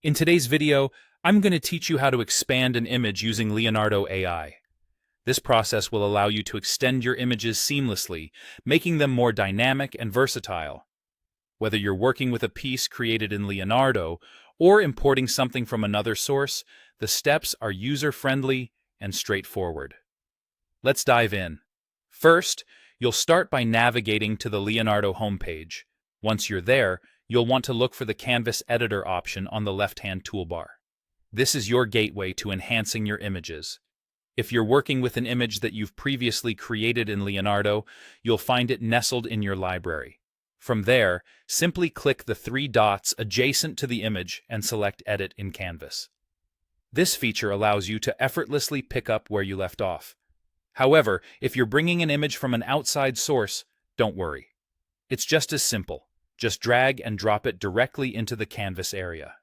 In today's video, I'm going to teach you how to expand an image using Leonardo AI. This process will allow you to extend your images seamlessly, making them more dynamic and versatile. Whether you're working with a piece created in Leonardo or importing something from another source, the steps are user-friendly and straightforward. Let's dive in. First, you'll start by navigating to the Leonardo homepage. Once you're there, you'll want to look for the Canvas Editor option on the left-hand toolbar. This is your gateway to enhancing your images. If you're working with an image that you've previously created in Leonardo, you'll find it nestled in your library. From there, simply click the three dots adjacent to the image and select Edit in Canvas. This feature allows you to effortlessly pick up where you left off. However, if you're bringing an image from an outside source, don't worry. It's just as simple. Just drag and drop it directly into the canvas area.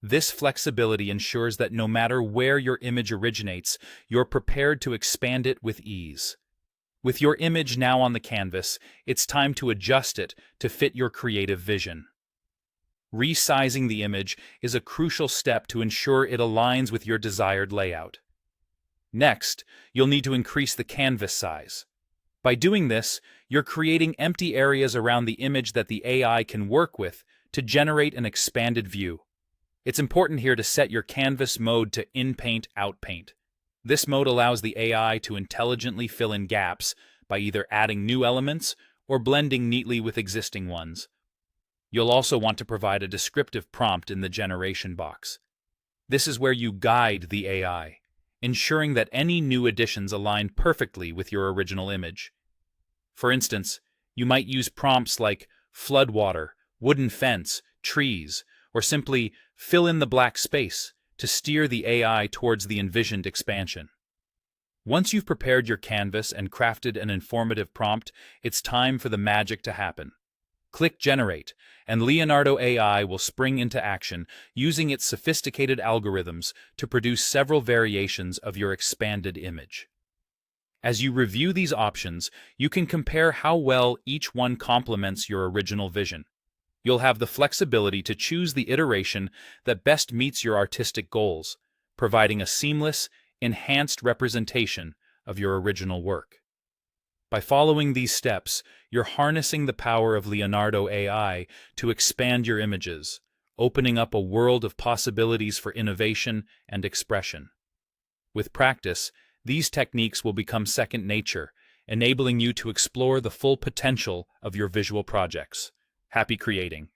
This flexibility ensures that no matter where your image originates, you're prepared to expand it with ease. With your image now on the canvas, it's time to adjust it to fit your creative vision. Resizing the image is a crucial step to ensure it aligns with your desired layout. Next, you'll need to increase the canvas size. By doing this, you're creating empty areas around the image that the AI can work with to generate an expanded view. It's important here to set your canvas mode to In-Paint, Out-Paint. This mode allows the AI to intelligently fill in gaps by either adding new elements or blending neatly with existing ones. You'll also want to provide a descriptive prompt in the generation box. This is where you guide the AI, ensuring that any new additions align perfectly with your original image. For instance, you might use prompts like floodwater, wooden fence, trees, or simply fill in the black space to steer the AI towards the envisioned expansion. Once you've prepared your canvas and crafted an informative prompt, it's time for the magic to happen. Click Generate, and Leonardo AI will spring into action using its sophisticated algorithms to produce several variations of your expanded image. As you review these options, you can compare how well each one complements your original vision. You'll have the flexibility to choose the iteration that best meets your artistic goals, providing a seamless, enhanced representation of your original work. By following these steps, you're harnessing the power of Leonardo AI to expand your images, opening up a world of possibilities for innovation and expression. With practice, these techniques will become second nature, enabling you to explore the full potential of your visual projects. Happy creating!